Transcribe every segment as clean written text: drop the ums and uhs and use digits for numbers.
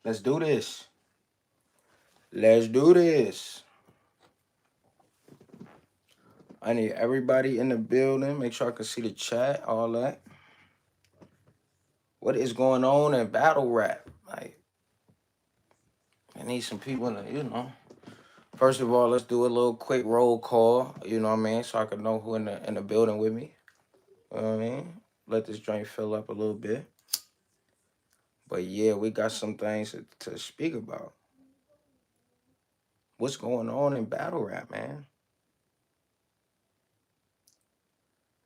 Let's do this. Let's do this. I need everybody in the building. Make sure I can see the chat, all that. What is going on in battle rap? Like, I need some people to. First of all, let's do a little quick roll call. You know what I mean, so I can know who in the building with me. You know what I mean? Let this joint fill up a little bit. But yeah, we got some things to speak about. What's going on in battle rap, man?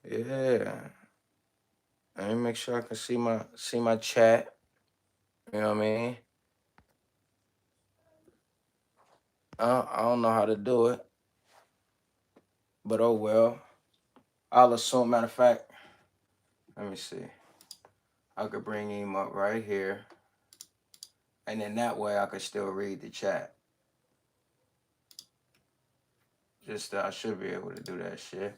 Yeah. Let me make sure I can see my chat. You know what I mean? I don't know how to do it, but oh well. I'll assume. Matter of fact, let me see. I could bring him up right here, and then that way I could still read the chat. Just I should be able to do that shit.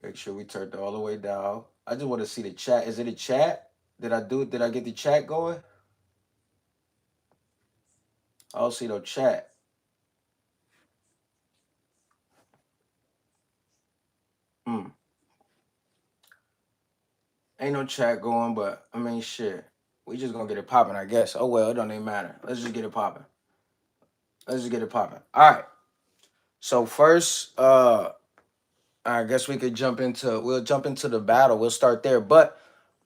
Make sure we turned it all the way down. I just want to see the chat. Is it a chat? Did I do it? Did I get the chat going? I don't see no chat. Hmm. Ain't no chat going, but I mean, shit. We just gonna get it popping, I guess. Oh well, it don't even matter. Let's just get it popping. Let's just get it popping. All right. So first, I guess we could we'll jump into the battle. We'll start there, but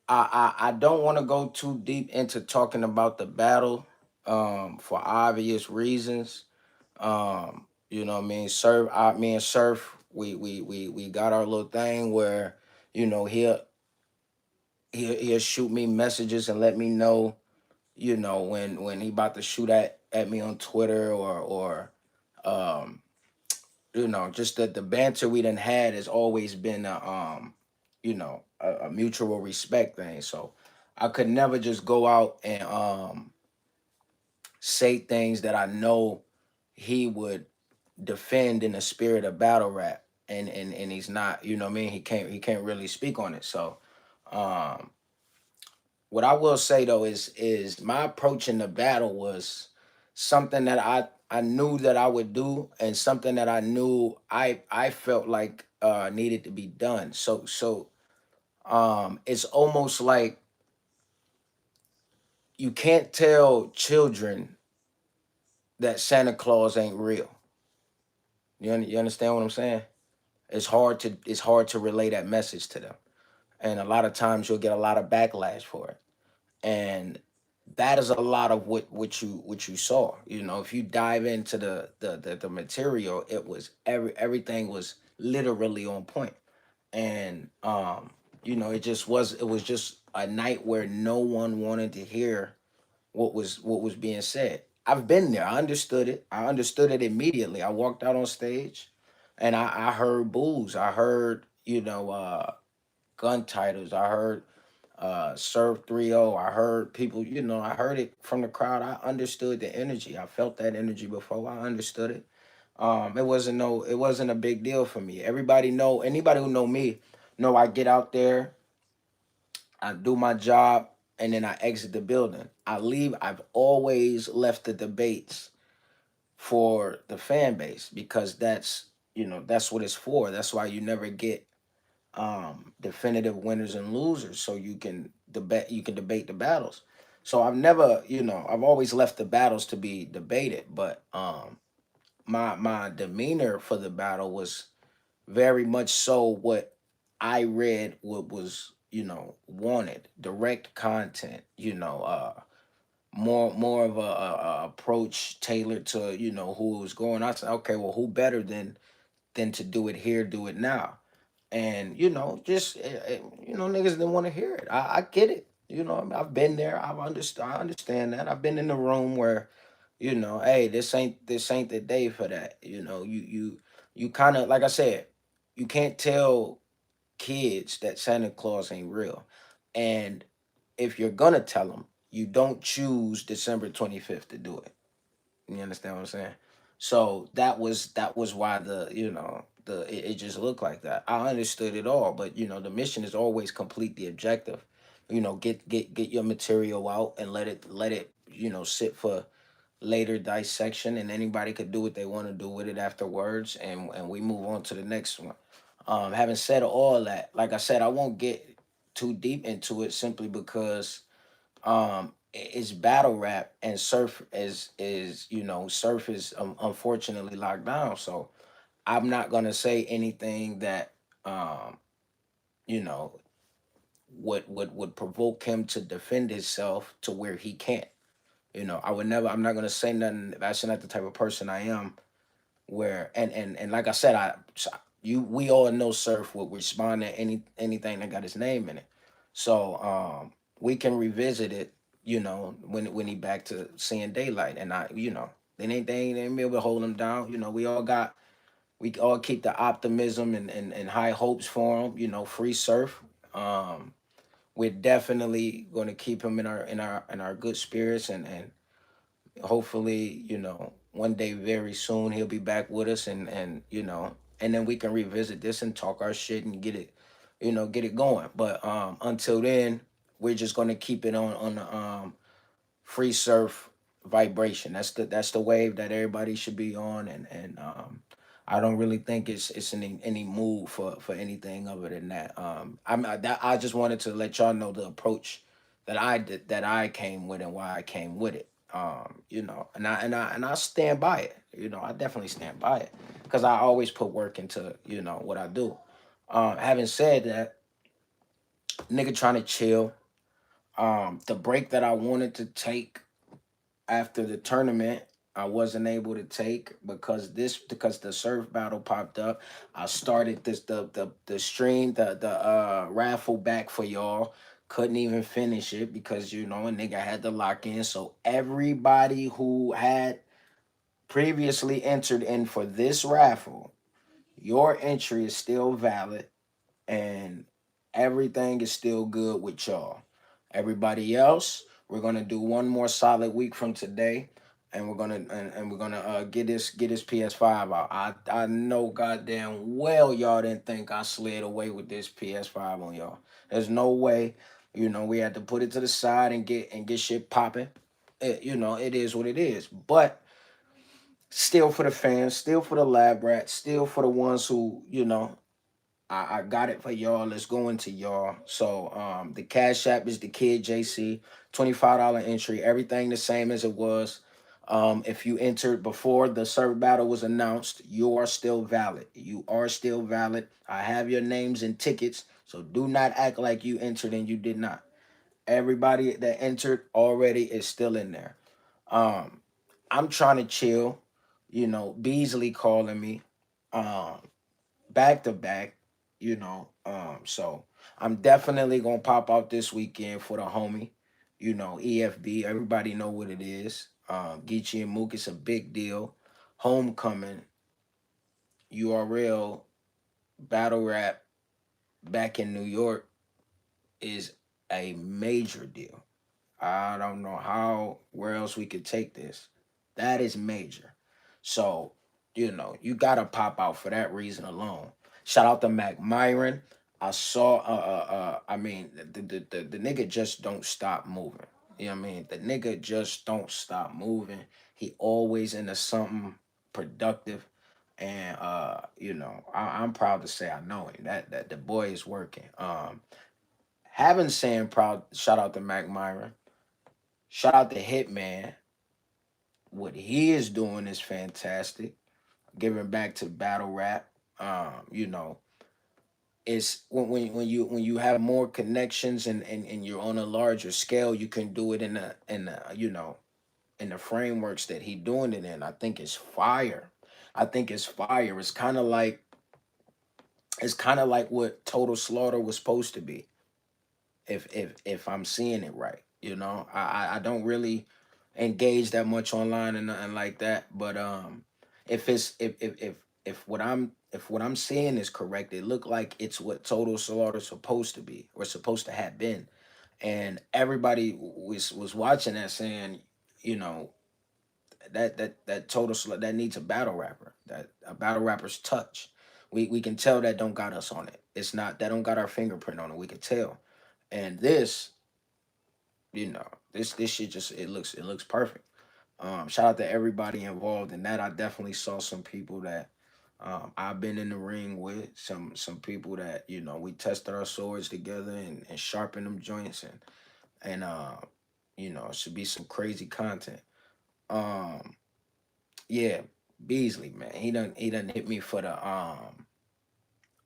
I don't want to go too deep into talking about the battle, for obvious reasons. You know what I mean? Me and Surf, we got our little thing where, he'll shoot me messages and let me know, when he about to shoot at me on Twitter or um just the banter we done had has always been a mutual respect thing. So I could never just go out and say things that I know he would defend in the spirit of battle rap. And he's not, you know what I mean? He can't really speak on it. So um what I will say though is my approach in the battle was something that I knew that I would do, and something that I knew I felt like needed to be done. So it's almost like you can't tell children that Santa Claus ain't real. You understand what I'm saying? It's hard to relay that message to them, and a lot of times you'll get a lot of backlash for it. And that is a lot of what you saw. If you dive into the material, it was everything was literally on point. And it was just a night where no one wanted to hear what was being said. I've been there. I understood it immediately. I walked out on stage, and I heard boos. I heard gun titles. I heard Serve 3-0. I heard people, I heard it from the crowd. I understood the energy. I felt that energy before. I understood it. It wasn't a big deal for me. Anybody who know me know I get out there, I do my job, and then I exit the building. I leave. I've always left the debates for the fan base, because that's what it's for. That's why you never get definitive winners and losers, so you can debate the battles. So I've always left the battles to be debated, but my demeanor for the battle was very much so what I read, what was wanted: direct content, more of a approach tailored to who was going. I said, okay, well, who better than to do it here, do it now. And just niggas didn't want to hear it. I get it. I mean, I've been there. I understand that. I've been in the room where, hey, this ain't the day for that. You kind of, like I said, you can't tell kids that Santa Claus ain't real. And if you're gonna tell them, you don't choose December 25th to do it. You understand what I'm saying? So that was why it just looked like that. I understood it all, but the mission is always complete the objective. Get your material out and let it sit for later dissection, and anybody could do what they want to do with it afterwards, and we move on to the next one. Having said all that, like I said, I won't get too deep into it simply because it's battle rap, and surf is unfortunately locked down. So I'm not gonna say anything that um you know would provoke him to defend himself to where he can't. I would never. I'm not gonna say nothing. That's not the type of person I am. Where and like I said, we all know Surf would respond to anything that got his name in it. So we can revisit it. When he back to seeing daylight, and they ain't be able to hold him down. We all keep the optimism and high hopes for him. Free Surf. Um, we're definitely going to keep him in our good spirits, and hopefully, one day very soon he'll be back with us, and then we can revisit this and talk our shit and get it going. But until then, we're just gonna keep it on the free surf vibration. That's the wave that everybody should be on, and I don't really think it's any move for anything other than that. I just wanted to let y'all know the approach that I came with and why I came with it. And I stand by it. I definitely stand by it because I always put work into what I do. Having said that, nigga trying to chill. The break that I wanted to take after the tournament, I wasn't able to take because the surf battle popped up. I started the stream, the raffle back for y'all. Couldn't even finish it because a nigga had to lock in. So everybody who had previously entered in for this raffle, your entry is still valid, and everything is still good with y'all. Everybody else, we're gonna do one more solid week from today, and we're gonna get this PS5 out. I know goddamn well y'all didn't think I slid away with this PS5 on y'all. There's no way. We had to put it to the side and get shit popping. It is what it is. But still for the fans, still for the lab rats, still for the ones who I got it for y'all. Let's go into y'all. So the Cash App is the Kid JC, $25 entry. Everything the same as it was. If you entered before the serve battle was announced, you are still valid. You are still valid. I have your names and tickets, so do not act like you entered and you did not. Everybody that entered already is still in there. Um, I'm trying to chill. Beasley calling me. Um, Back to back, so I'm definitely gonna pop out this weekend for the homie, EFB. Everybody know what it is. Geechee and Mook, it's a big deal. Homecoming, URL, battle rap back in New York is a major deal. I don't know where else we could take this. That is major. So, you gotta pop out for that reason alone. Shout out to Mac Myron. I saw I mean the nigga just don't stop moving. You know what I mean? The nigga just don't stop moving. He always into something productive. And I'm proud to say I know him. That the boy is working. Having saying proud, shout out to Mac Myron. Shout out to Hitman. What he is doing is fantastic. Giving back to battle rap. It's when you have more connections and you're on a larger scale, you can do it in the frameworks that he doing it in. I think it's fire. I think it's fire. It's kind of like what Total Slaughter was supposed to be. If I'm seeing it right. I don't really engage that much online and nothing like that. But if what I'm seeing is correct, it looked like it's what Total Slaughter supposed to be or supposed to have been. And everybody was watching that saying, you know, that Total Slaughter that needs a battle rapper, that a battle rapper's touch. We can tell that don't got us on it. It's not that don't got our fingerprint on it. We can tell. And this, this shit just it looks perfect. Shout out to everybody involved in that. I definitely saw some people that I've been in the ring with, some people that we tested our swords together and sharpened them joints, and it should be some crazy content. Um, yeah, Beasley, man, he done hit me for the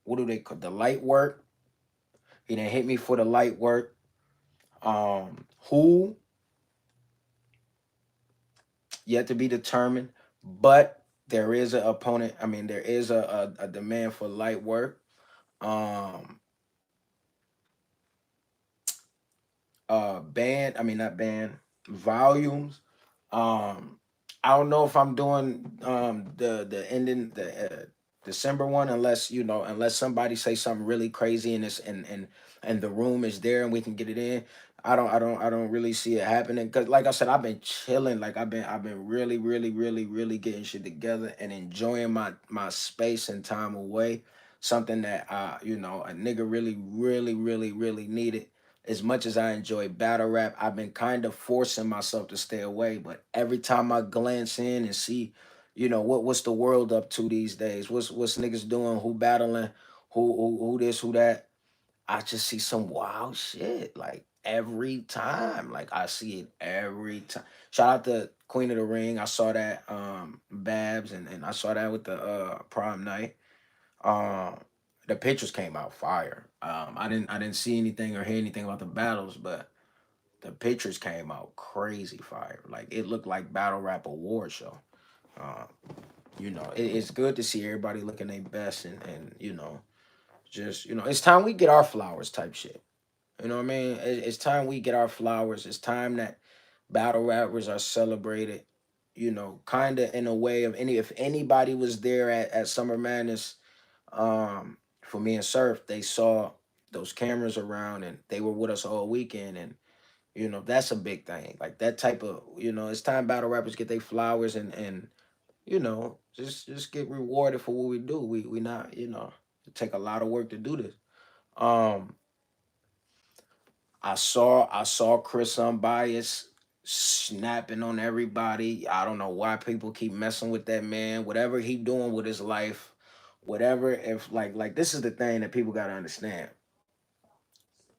what do they call the light work? He done hit me for the light work. Who yet to be determined, but there is an opponent. I mean, there is a demand for light work. Um, band. I mean, not band. Volumes. Um, I don't know if I'm doing the ending the December one unless unless somebody say something really crazy and it's and the room is there and we can get it in. I don't really see it happening because like I said, I've been chilling. Like I've been really getting shit together and enjoying my space and time away. Something that a nigga really needed. As much as I enjoy battle rap, I've been kind of forcing myself to stay away. But every time I glance in and see, what's the world up to these days? What's niggas doing? Who battling? Who this? Who that? I just see some wild shit like every time. Like I see it every time. Shout out to Queen of the Ring. I saw that Babs and I saw that with the Prime Night. Um, the pictures came out fire. I didn't see anything or hear anything about the battles, but the pictures came out crazy fire. Like it looked like battle rap award show. Um, it's good to see everybody looking their best and just it's time we get our flowers type shit. You know what I mean? It's time we get our flowers. It's time that battle rappers are celebrated. Kind of in a way of any if anybody was there at Summer Madness for me and Surf, they saw those cameras around and they were with us all weekend. And, that's a big thing. Like that type of, it's time battle rappers get their flowers and just get rewarded for what we do. We not, it take a lot of work to do this. Um, I saw Chris Unbiased snapping on everybody. I don't know why people keep messing with that man. Whatever he doing with his life, whatever if like this is the thing that people gotta understand.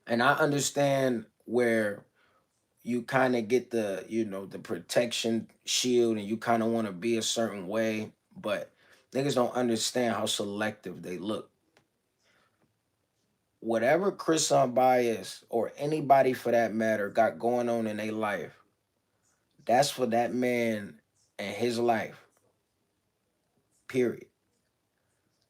And I understand where you kind of get the protection shield and you kind of want to be a certain way, but niggas don't understand how selective they look. Whatever Chris Unbiased or anybody for that matter got going on in their life, that's for that man and his life. Period.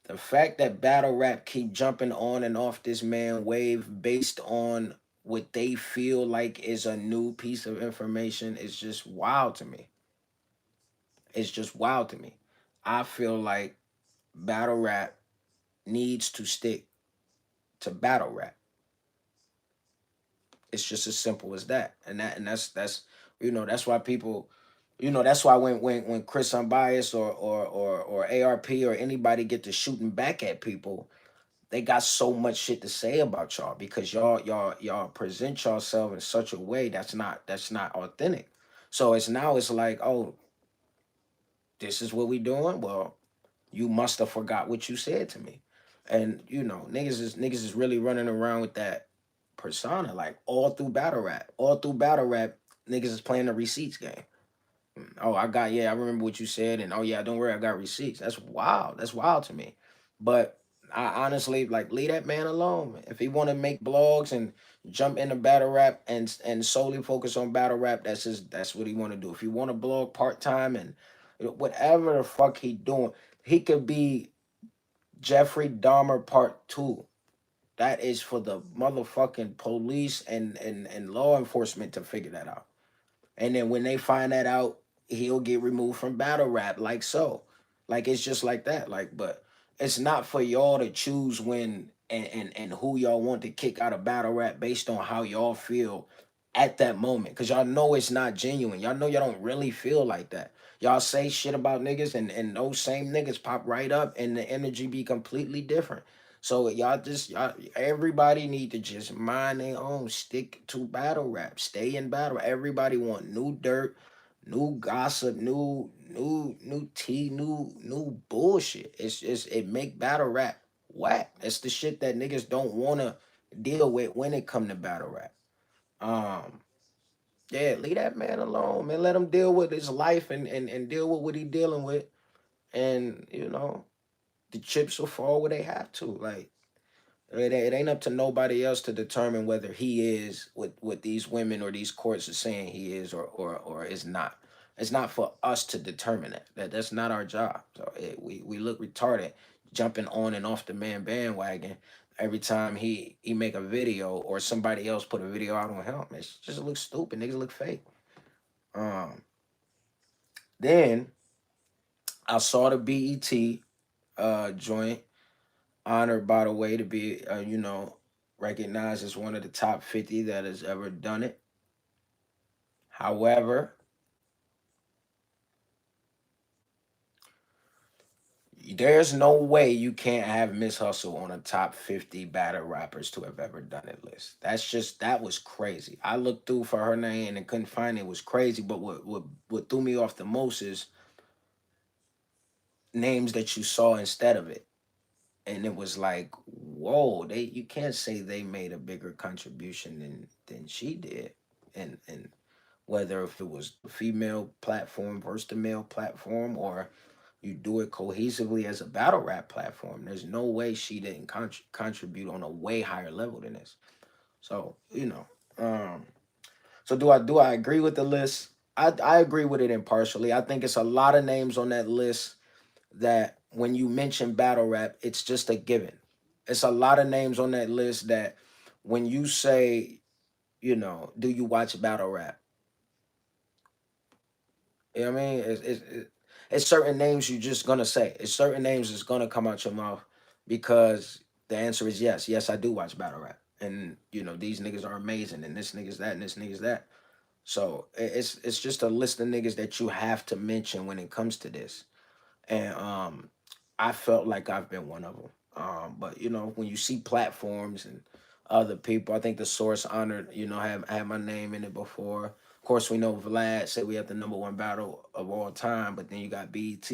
The fact that battle rap keep jumping on and off this man wave based on what they feel like is a new piece of information is just wild to me. It's just wild to me. I feel like battle rap needs to stick to battle rap. It's just as simple as that. And that's why people, that's why when Chris Unbiased or ARP or anybody get to shooting back at people, they got so much shit to say about y'all because y'all present yourself in such a way that's not authentic. So it's like, oh, this is what we doing. Well, you must have forgot what you said to me. And niggas is really running around with that persona like all through battle rap. All through battle rap, niggas is playing the receipts game. Oh, I remember what you said, and oh yeah, don't worry, I got receipts. That's wild. That's wild to me. But I honestly like leave that man alone. If he want to make blogs and jump into battle rap and solely focus on battle rap, that's what he want to do. If he want to blog part time and whatever the fuck he doing, he could be Jeffrey Dahmer part two. That is for the motherfucking police and law enforcement to figure that out. And then when they find that out, he'll get removed from battle rap, like so. Like it's just like that. Like, but it's not for y'all to choose when and who y'all want to kick out of battle rap based on how y'all feel at that moment, because y'all know it's not genuine. Y'all know y'all don't really feel like that. Y'all say shit about niggas, and those same niggas pop right up, and the energy be completely different. So y'all, everybody need to just mind their own, stick to battle rap, stay in battle. Everybody want new dirt, new gossip, new tea, new bullshit. It's just, it make battle rap whack. It's the shit that niggas don't wanna deal with when it come to battle rap. Um, yeah, leave that man alone, man. Let him deal with his life, and deal with what he dealing with. And the chips will fall where they have to. Like, it ain't up to nobody else to determine whether he is what these women or these courts are saying he is, or is not. It's not for us to determine that. That's not our job. So we look retarded jumping on and off the man bandwagon every time he make a video, or somebody else put a video out on him. It just looks stupid. Niggas look fake. Um, then I saw the BET joint, honored by the way to be recognized as one of the top 50 that has ever done it. However, there's no way you can't have Miss Hustle on a top 50 battle rappers to have ever done it list. That was crazy. I looked through for her name and couldn't find it. It was crazy. But what threw me off the most is names that you saw instead of it. And it was like, whoa, you can't say they made a bigger contribution than she did. And whether if it was the female platform versus the male platform, or you do it cohesively as a battle rap platform, there's no way she didn't contribute on a way higher level than this. So um, so do I agree with the list? I agree with it impartially. I think it's a lot of names on that list that when you mention battle rap, it's just a given. It's a lot of names on that list that when you say, do you watch battle rap? You know what I mean? It's certain names you just gonna say. It's certain names that's gonna come out your mouth because the answer is yes. Yes, I do watch battle rap. And these niggas are amazing, and this nigga's that, and this nigga's that. So it's just a list of niggas that you have to mention when it comes to this. And I felt like I've been one of them. But when you see platforms and other people, I think the source honored, have had my name in it before. Of course, we know Vlad said we have the number one battle of all time, but then you got BET.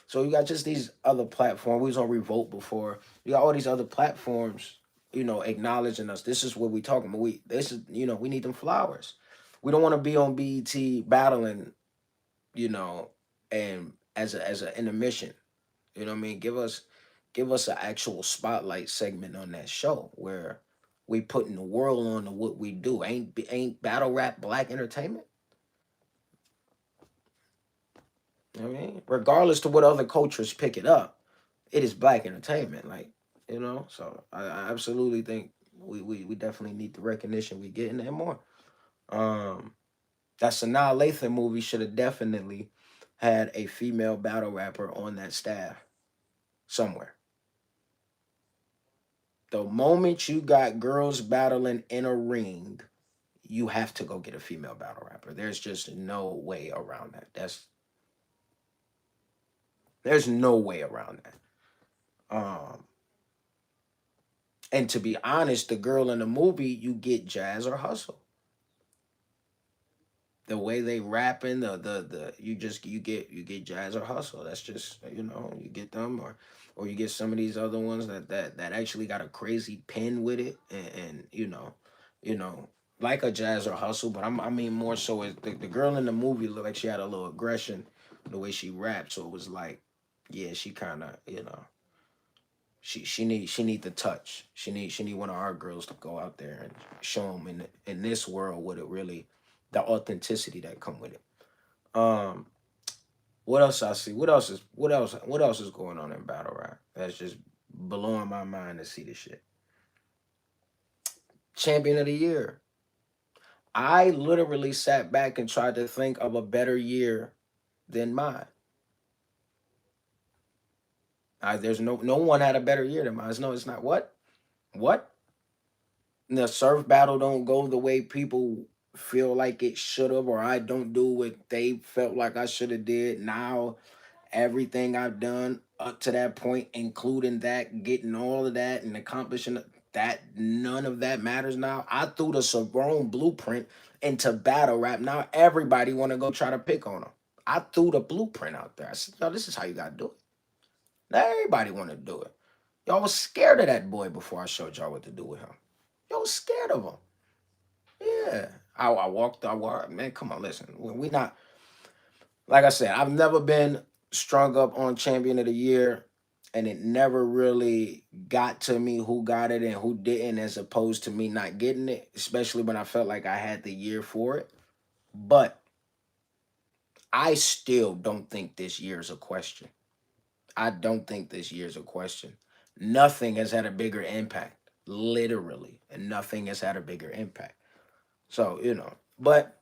So you got just these other platforms. We was on Revolt before. You got all these other platforms, acknowledging us. This is what we talking about. We need them flowers. We don't want to be on BET battling, you know, and as a intermission. You know what I mean? Give us an actual spotlight segment on that show where we putting the world on to what we do. Ain't battle rap black entertainment? You know what I mean? Regardless to what other cultures pick it up, it is black entertainment. So I absolutely think we definitely need the recognition we getting and more. Um that Sanaa Lathan movie should have definitely had a female battle rapper on that staff somewhere. The moment you got girls battling in a ring, you have to go get a female battle rapper. There's just no way around that. There's no way around that. And to be honest, the girl in the movie, you get Jazz or Hustle. The way they rapping, the you get Jazz or Hustle. That's just you get them, or you get some of these other ones that actually got a crazy pen with it, and you know like a Jazz or Hustle. But I mean more so as the girl in the movie looked like she had a little aggression the way she rapped, so it was like, yeah, she kind of she need the touch. She need one of our girls to go out there and show them in this world what it really, the authenticity that come with it. Um, what else I see? What else is going on in battle rap? That's just blowing my mind to see this shit. Champion of the year. I literally sat back and tried to think of a better year than mine. There's no one had a better year than mine. No, it's not. What? The surf battle don't go the way people feel like it should have, or I don't do what they felt like I should have did. Now everything I've done up to that point, including that, getting all of that and accomplishing that, none of that matters now. I threw the Sabrone blueprint into battle rap. Now everybody want to go try to pick on them. I threw the blueprint out there. I said, yo, this is how you gotta do it. Now everybody want to do it. Y'all was scared of that boy before I showed y'all what to do with him. Y'all was scared of him. Yeah. I walked, man, come on, listen. We not, like I said, I've never been strung up on champion of the year, and it never really got to me who got it and who didn't, as opposed to me not getting it, especially when I felt like I had the year for it. But I still don't think this year's a question. I don't think this year's a question. Nothing has had a bigger impact, literally, and nothing has had a bigger impact. So, but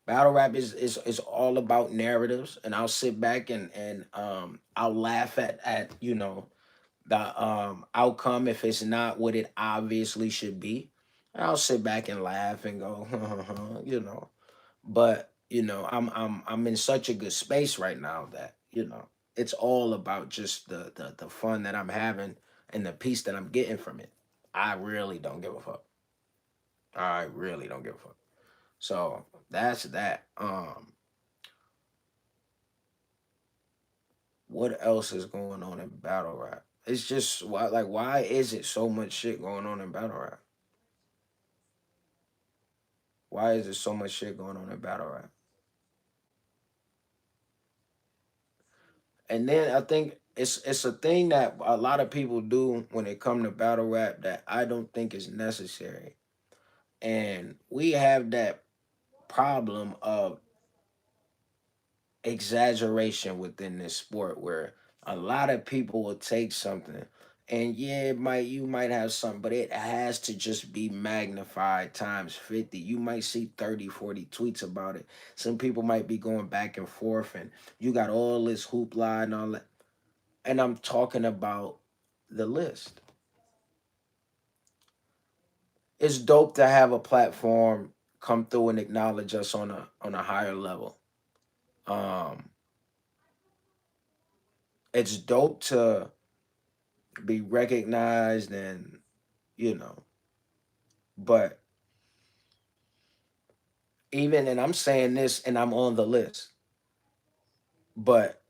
battle rap is all about narratives, and I'll sit back and I'll laugh at the outcome if it's not what it obviously should be. And I'll sit back and laugh and go, But I'm in such a good space right now that it's all about just the fun that I'm having and the peace that I'm getting from it. I really don't give a fuck. I really don't give a fuck. So that's that. What else is going on in battle rap? It's just why is it so much shit going on in battle rap? Why is there so much shit going on in battle rap? And then I think it's a thing that a lot of people do when it come to battle rap that I don't think is necessary. And we have that problem of exaggeration within this sport where a lot of people will take something, and yeah, you might have something, but it has to just be magnified times 50. You might see 30, 40 tweets about it. Some people might be going back and forth, and you got all this hoopla and all that. And I'm talking about the list. It's dope to have a platform come through and acknowledge us on a higher level. Um, it's dope to be recognized and you know, but even, and I'm saying this and I'm on the list, but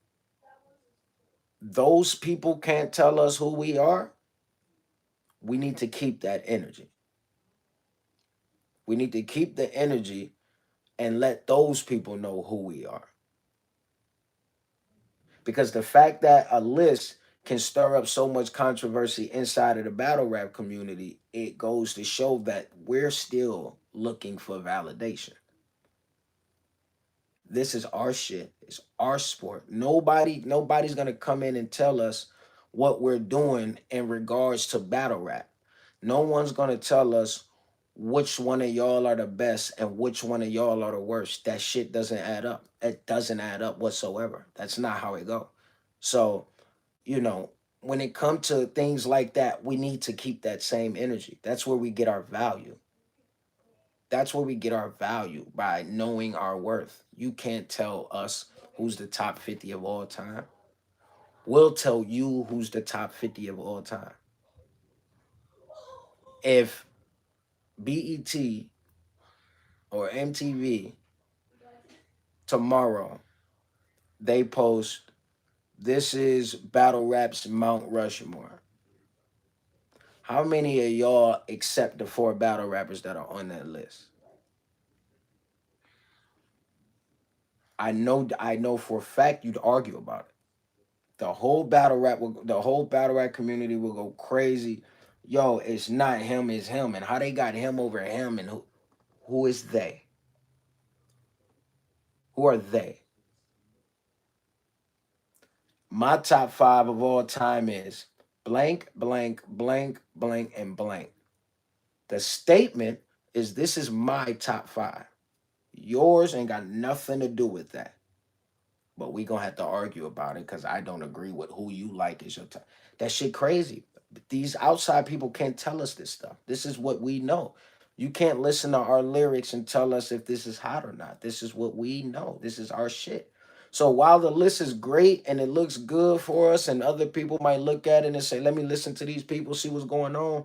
those people can't tell us who we are. We need to keep that energy. We need to keep the energy and let those people know who we are. Because the fact that a list can stir up so much controversy inside of the battle rap community, it goes to show that we're still looking for validation. This is our shit. It's our sport. Nobody's gonna come in and tell us what we're doing in regards to battle rap. No one's gonna tell us which one of y'all are the best and which one of y'all are the worst. That shit doesn't add up. It doesn't add up whatsoever. That's not how it go. So, you know, when it comes to things like that, we need to keep that same energy. That's where we get our value. That's where we get our value by knowing our worth. You can't tell us who's the top 50 of all time. We'll tell you who's the top 50 of all time. If BET or MTV tomorrow they post this is battle rap's Mount Rushmore, how many of y'all accept the four battle rappers that are on that list? I know for a fact you'd argue about it. The whole battle rap community will go crazy. Yo, it's not him, it's him. And how they got him over him, and who is they? Who are they? My top five of all time is blank, blank, blank, blank, and blank. The statement is this is my top five. Yours ain't got nothing to do with that. But we gonna have to argue about it because I don't agree with who you like is your top. That shit crazy. These outside people can't tell us this stuff. This is what we know. You can't listen to our lyrics and tell us if this is hot or not. This is what we know. This is our shit. So while the list is great and it looks good for us, and other people might look at it and say, let me listen to these people, see what's going on,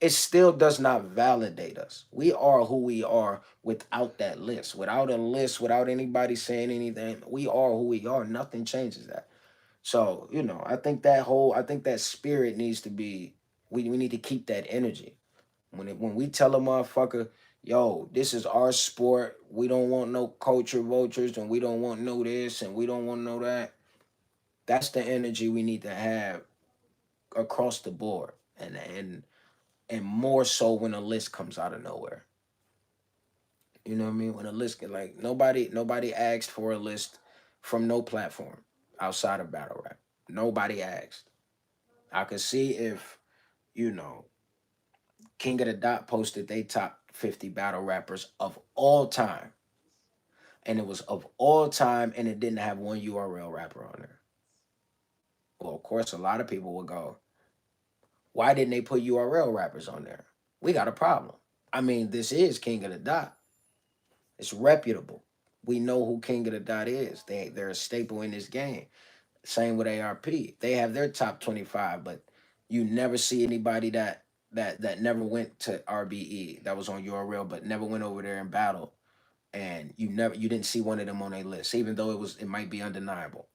it still does not validate us. We are who we are without that list. Without a list, without anybody saying anything, we are who we are. Nothing changes that. So, I think that spirit needs to be, we need to keep that energy. When we tell a motherfucker, yo, this is our sport, we don't want no culture vultures, and we don't want no this, and we don't want no that. That's the energy we need to have across the board, and more so when a list comes out of nowhere. You know what I mean? When a list get, like, nobody asked for a list from no platform outside of battle rap. Nobody asked. I could see if, you know, King of the Dot posted they top 50 battle rappers of all time, and it was of all time, and it didn't have one URL rapper on there. Well, of course, a lot of people would go, why didn't they put URL rappers on there? We got a problem. I mean, this is King of the Dot. It's reputable. We know who King of the Dot is. They're a staple in this game. Same with ARP. They have their top 25, but you never see anybody that never went to RBE that was on URL but never went over there and battled. And you didn't see one of them on a list, even though it might be undeniable.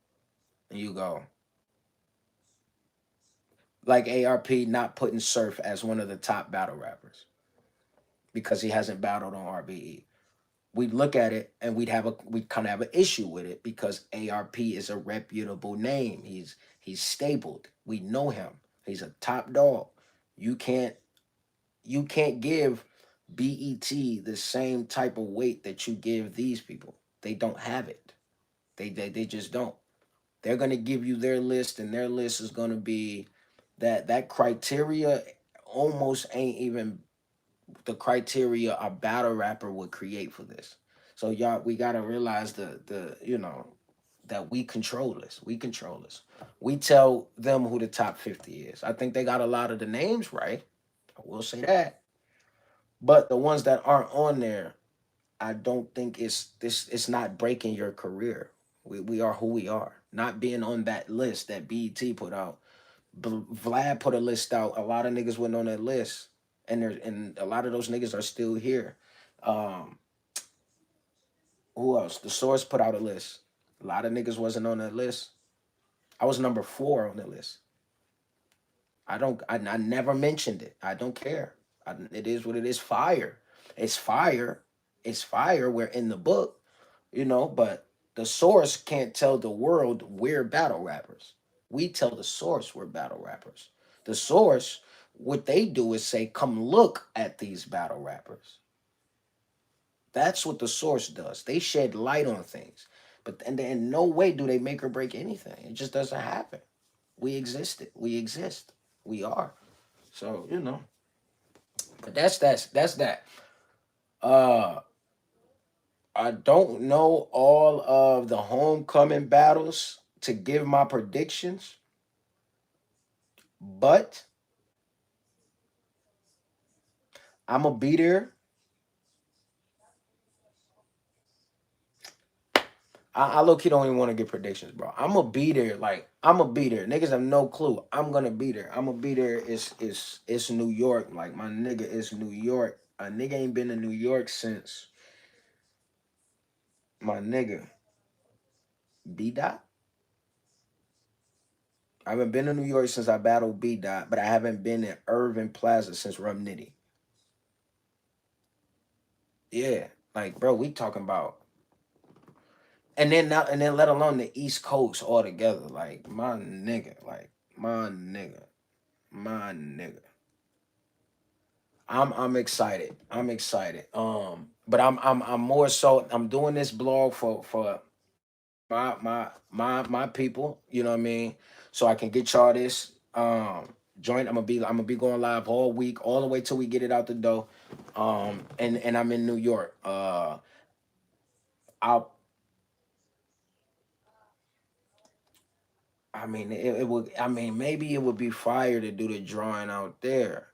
And you go, like ARP not putting Surf as one of the top battle rappers because he hasn't battled on RBE. We'd look at it and we'd kind of have an issue with it because ARP is a reputable name. He's stabled. We know him. He's a top dog. You can't you can't give BET the same type of weight that you give these people. They don't have it. They just don't. They're gonna give you their list, and their list is gonna be that criteria almost ain't even the criteria a battle rapper would create for this. So y'all, we gotta realize the that we control this. We control this. We tell them who the top 50 is. I think they got a lot of the names right. I will say that. But the ones that aren't on there, I don't think it's not breaking your career. We are who we are. Not being on that list that BET put out. Vlad put a list out. A lot of niggas went on that list, and a lot of those niggas are still here. Um, who else? The Source put out a list. A lot of niggas wasn't on that list. I was number 4 on the list. I never mentioned it. I don't care. It is what it is. Fire. It's fire. It's fire. We're in the book, but the Source can't tell the world we're battle rappers. We tell the Source we're battle rappers. The Source, what they do is say, come look at these battle rappers. That's what the Source does. They shed light on things. But and in no way do they make or break anything. It just doesn't happen. We existed. We exist. We are. So, but that's that. Uh I don't know all of the homecoming battles to give my predictions, but I'm gonna be there. I low key don't even want to get predictions, bro. I'm gonna be there. Like, I'm gonna be there. Niggas have no clue. I'm gonna be there. I'm gonna be there. It's New York. Like, my nigga, it's New York. A nigga ain't been to New York since my nigga B Dot. I haven't been to New York since I battled B Dot, but I haven't been in Irving Plaza since Rum Nitty. Yeah, like, bro, we talking about, and then let alone the East Coast altogether. Like, my nigga, my nigga. I'm excited. I'm excited. But I'm more so, I'm doing this blog for my people. You know what I mean? So I can get y'all this joint. I'm gonna be going live all week, all the way till we get it out the door. And I'm in New York. I'll I mean, it would. I mean, maybe it would be fire to do the drawing out there.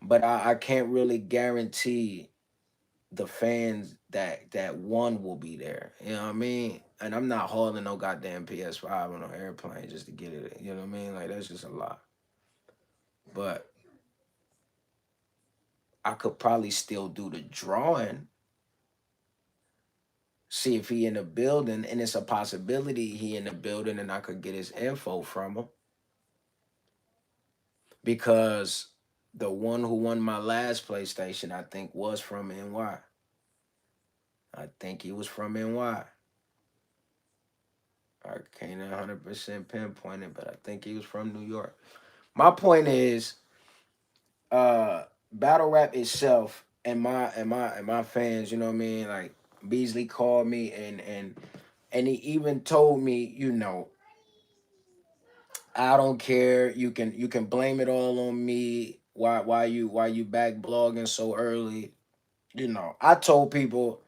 but I can't really guarantee the fans that one will be there. You know what I mean? And I'm not hauling no goddamn PS5 on an airplane just to get it. You know what I mean? Like that's just a lot. But I could probably still do the drawing, see if he in the building, and it's a possibility he in the building, and I could get his info from him because the one who won my last PlayStation, I think, was from NY. I think he was from NY. I can't 100% pinpoint it, but I think he was from New York. My point is, battle rap itself and my fans, you know what I mean? Like Beasley called me and he even told me, I don't care. You can blame it all on me. Why you back blogging so early? I told people,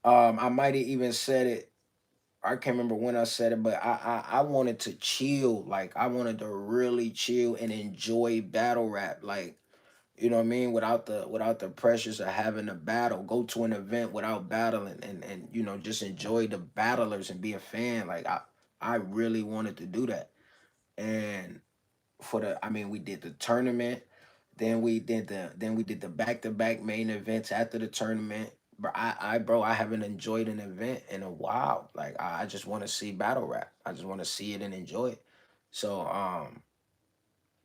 I might have even said it. I can't remember when I said it, but I wanted to chill. Like I wanted to really chill and enjoy battle rap. Like, you know what I mean, without the pressures of having a battle. Go to an event without battling and just enjoy the battlers and be a fan. Like I really wanted to do that. And I mean, we did the tournament, then we did the back to back main events after the tournament. But I haven't enjoyed an event in a while. Like I just want to see battle rap. I just want to see it and enjoy it. So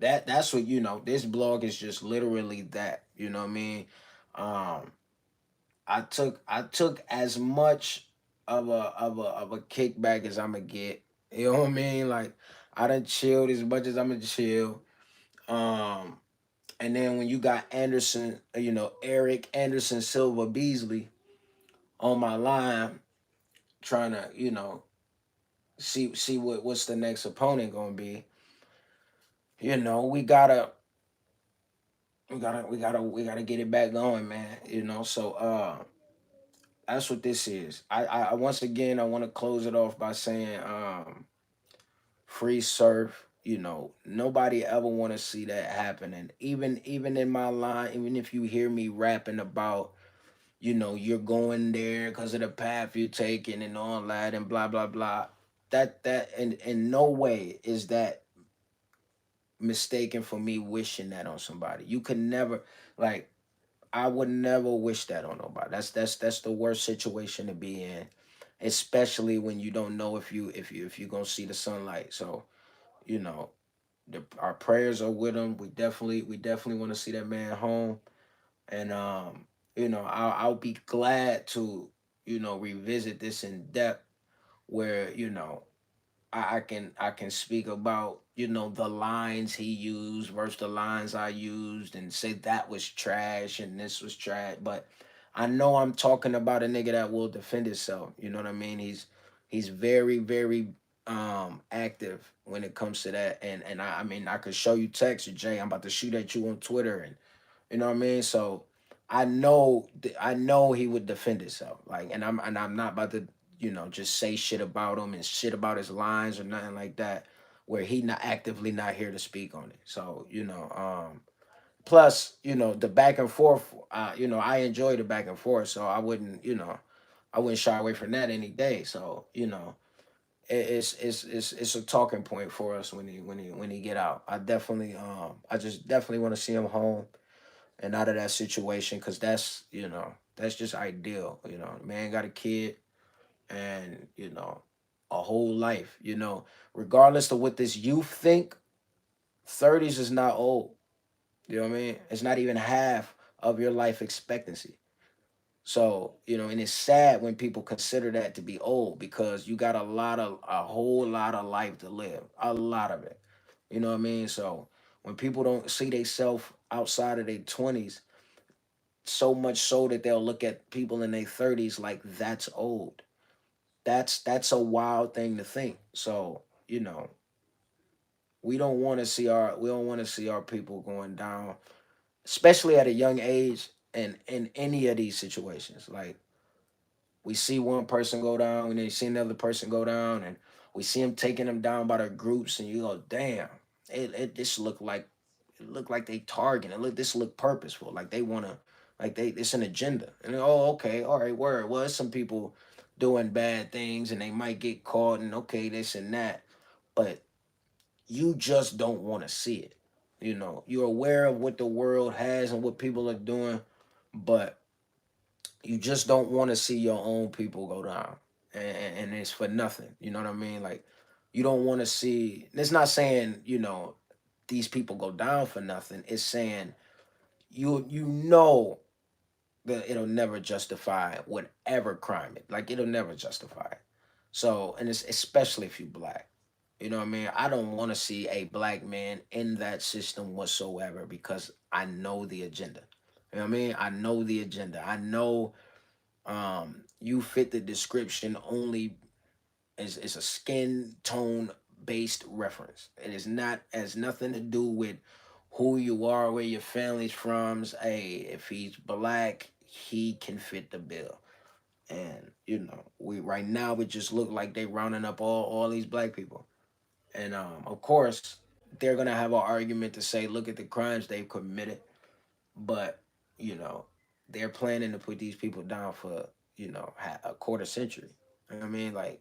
that's what this blog is just literally that. You know what I mean? Um I took as much of a kickback as I'ma get. You know what I mean? Like I done chilled as much as I'ma chill. Um and then when you got Anderson, Eric Anderson Silva Beasley on my line trying to, see what's the next opponent gonna be, we gotta get it back going, man. So that's what this is. I once again I want to close it off by saying free surf. Nobody ever want to see that happening. Even in my line, even if you hear me rapping about, you're going there because of the path you're taking and all that and blah blah blah. That in no way is that mistaken for me wishing that on somebody. You could never, like, I would never wish that on nobody. That's the worst situation to be in, especially when you don't know if you're gonna see the sunlight. So you know, our prayers are with him. We definitely want to see that man home, and I'll be glad to revisit this in depth where I can speak about the lines he used versus the lines I used and say that was trash and this was trash. But I know I'm talking about a nigga that will defend himself. You know what I mean? He's very very active when it comes to that. And I mean I could show you text, Jay. I'm about to shoot at you on Twitter, and you know what I mean. So I know he would defend himself. Like, and I'm not about to just say shit about him and shit about his lines or nothing like that, where he not actively not here to speak on it. So plus the back and forth. I enjoy the back and forth, so I wouldn't shy away from that any day. So it's a talking point for us when he get out. I just definitely want to see him home and out of that situation, because that's just ideal. The man got a kid and a whole life. Regardless of what this youth think, 30s is not old. You know what I mean? It's not even half of your life expectancy. So and it's sad when people consider that to be old, because you got a whole lot of life to live, a lot of it. You know what I mean? So when people don't see themselves outside of their 20s, so much so that they'll look at people in their 30s like that's old. That's a wild thing to think. So we don't want to see our people going down, especially at a young age, and in any of these situations. Like, we see one person go down and then you see another person go down, and we see them taking them down by their groups, and you go, damn, it just it look like they targeting. This look purposeful. Like they wanna, like they it's an agenda. And oh, okay, all right, word. Well, there's some people doing bad things and they might get caught and okay, this and that. But you just don't want to see it. You know, you're aware of what the world has and what people are doing, but you just don't want to see your own people go down. And it's for nothing. You know what I mean? Like, you don't want to see, it's not saying, you know, these people go down for nothing. It's saying you know that it'll never justify whatever crime it, like it'll never justify it. So, and it's especially if you black. You know what I mean? I don't want to see a black man in that system whatsoever because I know the agenda. You know what I mean? I know the agenda. I know you fit the description only as a skin tone based reference. It is not has nothing to do with who you are, where your family's from. Hey, if he's black, he can fit the bill. And you know, we right now it just look like they rounding up all these black people. And of course, they're gonna have an argument to say, look at the crimes they've committed, but you know, they're planning to put these people down for a quarter century. You know what I mean, like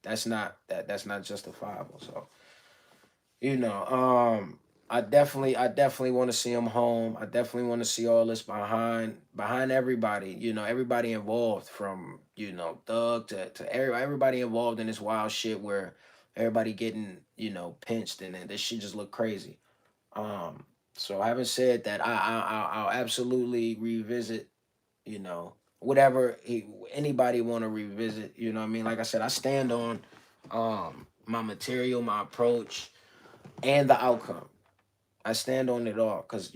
that's not justifiable. So I definitely want to see him home. I definitely want to see all this behind everybody. You know, everybody involved from Thug to everybody involved in this wild shit where everybody getting pinched and this shit just look crazy. Um, so having said that, I'll absolutely revisit. Whatever anybody want to revisit. You know what I mean? Like I said, I stand on my material, my approach, and the outcome. I stand on it all because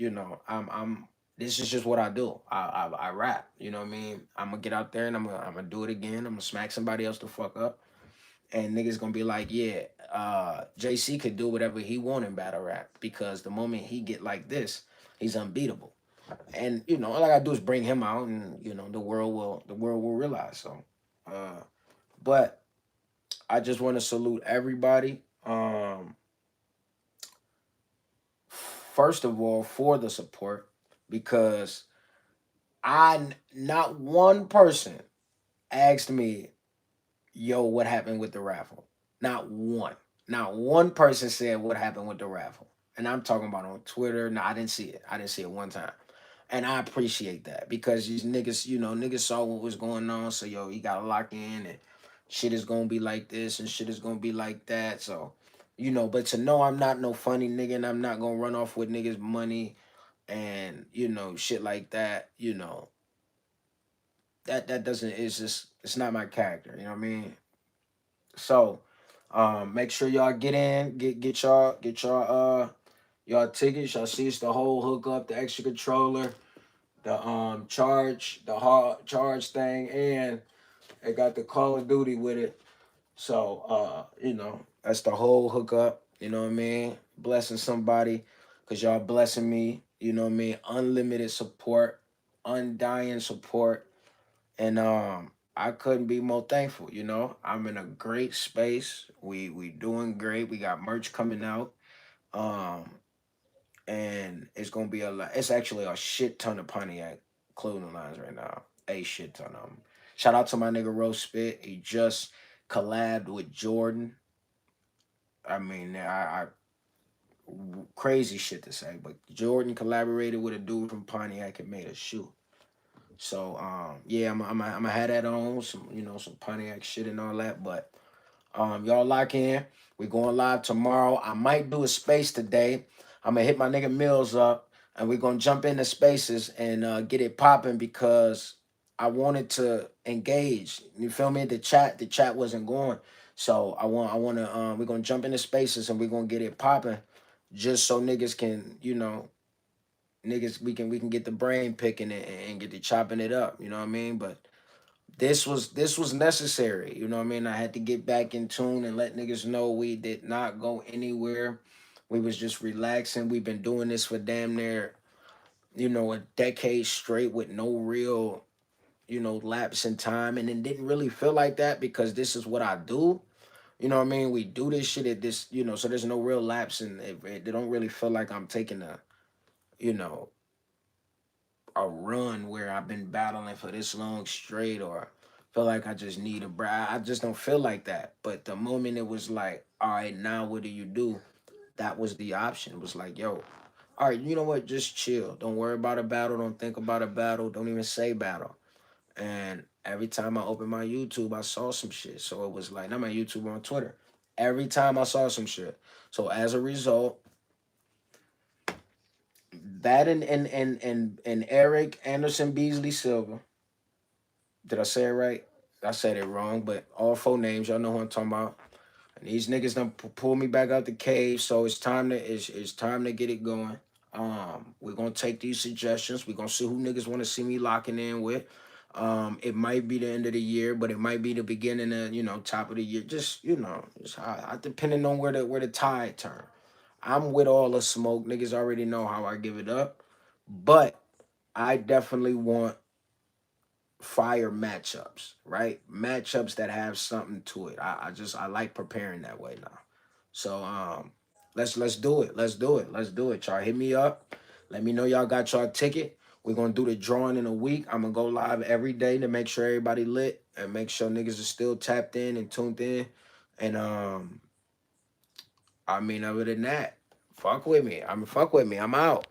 I'm. This is just what I do. I rap. You know what I mean? I'm gonna get out there and I'm gonna do it again. I'm gonna smack somebody else the fuck up, and niggas gonna be like, yeah, JC could do whatever he want in battle rap because the moment he get like this, he's unbeatable. And all I gotta do is bring him out, and the world will realize. So, uh, but I just want to salute everybody. First of all, for the support because not one person asked me, "Yo, what happened with the raffle?" Not one. Not one person said what happened with the raffle. And I'm talking about on Twitter. No, I didn't see it. I didn't see it one time. And I appreciate that because these niggas, niggas saw what was going on. So, yo, you got to lock in and shit is going to be like this and shit is going to be like that. So, but to know I'm not no funny nigga and I'm not going to run off with niggas' money and, shit like that, that doesn't, it's not my character. You know what I mean? So, make sure y'all get in, get y'all tickets. Y'all see it's the whole hookup, the extra controller, the the hard charge thing, and it got the Call of Duty with it. So that's the whole hookup. You know what I mean? Blessing somebody, cause y'all blessing me. You know what I mean? Unlimited support, undying support, and I couldn't be more thankful. I'm in a great space. We doing great. We got merch coming out. Um, and it's gonna be a lot. It's actually a shit ton of Pontiac clothing lines right now. A shit ton of them. Shout out to my nigga Rose Spit. He just collabed with Jordan. I mean, crazy shit to say, but Jordan collaborated with a dude from Pontiac and made a shoe. So yeah, I'm gonna have that on some some Pontiac shit and all that, but y'all lock in. We going live tomorrow. I might do a space today. I'm gonna hit my nigga Mills up, and we're gonna jump into spaces and get it popping because I wanted to engage. You feel me? The chat wasn't going, so we're gonna jump into spaces and we're gonna get it popping, just so niggas can niggas we can get the brain picking it and get to chopping it up. You know what I mean? But this was necessary. You know what I mean? I had to get back in tune and let niggas know we did not go anywhere. We was just relaxing. We've been doing this for damn near, a decade straight with no real, lapse in time. And it didn't really feel like that because this is what I do. You know what I mean? We do this shit at this, so there's no real lapse, and it don't really feel like I'm taking you know, a run where I've been battling for this long straight, or feel like I just need a break. I just don't feel like that. But the moment it was like, all right, now what do you do? That was the option. It was like, yo, all right, you know what? Just chill. Don't worry about a battle. Don't think about a battle. Don't even say battle. And every time I opened my YouTube, I saw some shit. So it was like, not my YouTube, on Twitter. Every time I saw some shit. So as a result, that and Eric Anderson Beasley Silva. Did I say it right? I said it wrong, but all four names, y'all know who I'm talking about. And these niggas done pull me back out the cave, so it's time to get it going. We're gonna take these suggestions. We're gonna see who niggas want to see me locking in with. It might be the end of the year, but it might be the beginning of top of the year. Just depending on where the tide turn. I'm with all the smoke. Niggas already know how I give it up, but I definitely want fire matchups, right? Matchups that have something to it. I like preparing that way now. So let's do it. Let's do it. Let's do it. Y'all hit me up. Let me know y'all got y'all ticket. We're gonna do the drawing in a week. I'm gonna go live every day to make sure everybody lit and make sure niggas are still tapped in and tuned in. And I mean, other than that, fuck with me. Fuck with me. I'm out.